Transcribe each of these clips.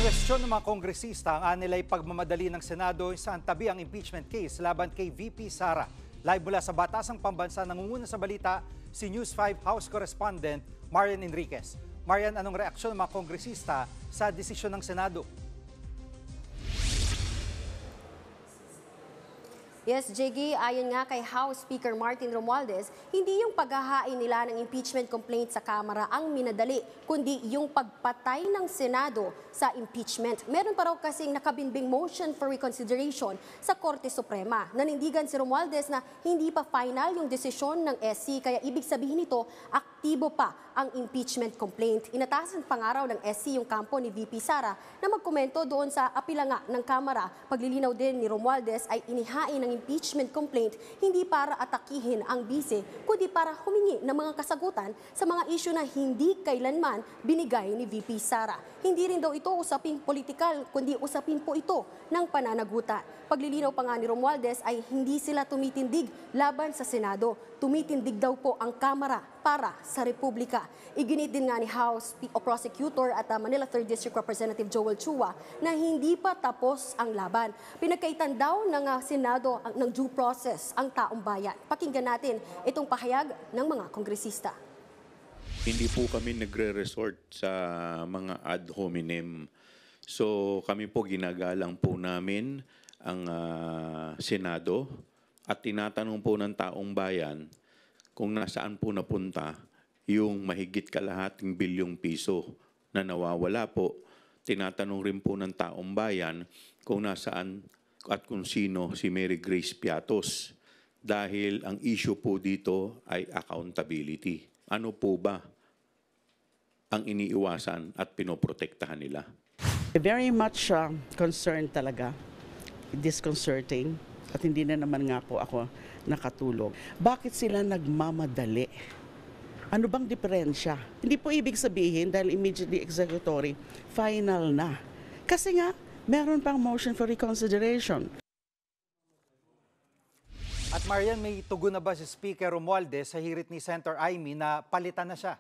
Kinwestiyon ng mga kongresista ang anilay pagmamadali ng Senado sa antabi ang impeachment case laban kay VP Sara. Live mula sa Batasang Pambansa, nangunguna sa balita si News 5 House Correspondent Marian Enriquez. Marian, anong reaksyon ng mga kongresista sa desisyon ng Senado? Yes, JG, ayon nga kay House Speaker Martin Romualdez, hindi yung paghahain nila ng impeachment complaint sa Kamara ang minadali, kundi yung pagpatay ng Senado sa impeachment. Meron pa raw kasing nakabinbing motion for reconsideration sa Korte Suprema. Nanindigan si Romualdez na hindi pa final yung desisyon ng SC, kaya ibig sabihin nito, aktibo pa ang impeachment complaint. Inatasan pangaraw ng SC yung kampo ni VP Sara na magkomento doon sa apila nga ng Kamara. Paglilinaw din ni Romualdez ay inihain ng impeachment complaint hindi para atakihin ang bise, kundi para humingi ng mga kasagutan sa mga isyu na hindi kailanman binigay ni VP Sara. Hindi rin daw ito usaping politikal, kundi usapin po ito ng pananagutan. Paglilinaw pa nga ni Romualdez ay hindi sila tumitindig laban sa Senado. Tumitindig daw po ang Kamara para sa Republika. Iginit din nga ni House Prosecutor at Manila 3rd District Representative Joel Chua na hindi pa tapos ang laban. Pinagkaitan daw ng Senado ng due process ang taong bayan. Pakinggan natin itong pahayag ng mga kongresista. Hindi po kami nagre-resort sa mga ad hominem. So kami po ginagalang po namin ang Senado at tinatanong po ng taong bayan kung nasaan po napunta yung mahigit kalahating bilyong piso na nawawala po. Tinatanong rin po ng taong bayan kung nasaan at kung sino si Mary Grace Piatos dahil ang issue po dito ay accountability. Ano po ba ang iniiwasan at pinoprotektahan nila? Very much concerned talaga, disconcerting, at hindi na naman nga po ako nakatulog. Bakit sila nagmamadali? Ano bang diferensya? Hindi po ibig sabihin dahil immediately executory, final na. Kasi nga, meron pang motion for reconsideration. At Marian, may tugon na ba si Speaker Romualdez sa hirit ni Senator Amy na palitan na siya?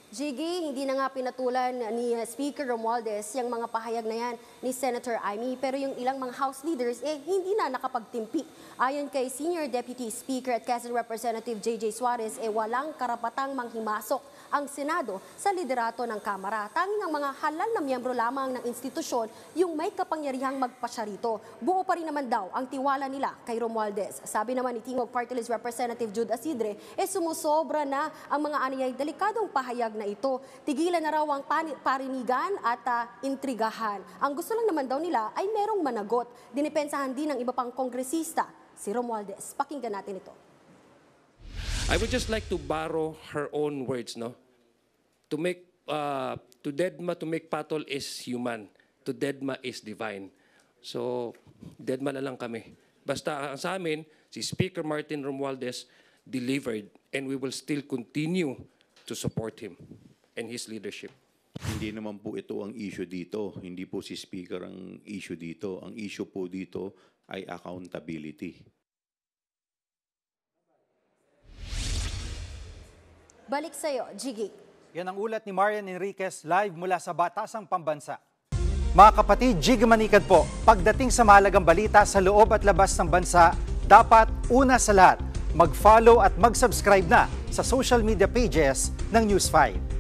Jiggy, hindi na nga pinatulan ni Speaker Romualdez yung mga pahayag na yan ni Senator Amy, pero yung ilang mga House leaders hindi na nakapagtimpi. Ayon kay Senior Deputy Speaker at Quezon Representative J.J. Suarez, walang karapatang manghimasok ang Senado sa liderato ng Kamara. Tanging ang mga halal na miyembro lamang ng institusyon yung may kapangyarihang magpasya rito. Buo pa rin naman daw ang tiwala nila kay Romualdez. Sabi naman ni Tingog Party List Representative Jude Asidre, sumusobra na ang mga aniyay delikadong pahayag na ito. Tigilan na raw ang parinigan at intrigahan. Ang gusto lang naman daw nila ay merong managot. Dinipensahan din ng iba pang kongresista si Romualdez. Pakinggan natin ito. I would just like to borrow her own words, no? To deadma to make patol is human. To deadma is divine. So, deadma na lang kami. Basta sa amin, si Speaker Martin Romualdez delivered and we will still continue to support him and his leadership. Hindi naman po ito ang issue dito. Hindi po si Speaker ang issue dito. Ang issue po dito ay accountability. Balik sa'yo, Jiggy. Yan ang ulat ni Marian Enriquez live mula sa Batasang Pambansa. Mga kapatid, Jiggy Manikad po. Pagdating sa mahalagang balita sa loob at labas ng bansa, dapat una sa lahat, mag-follow at mag-subscribe na sa social media pages ng News 5.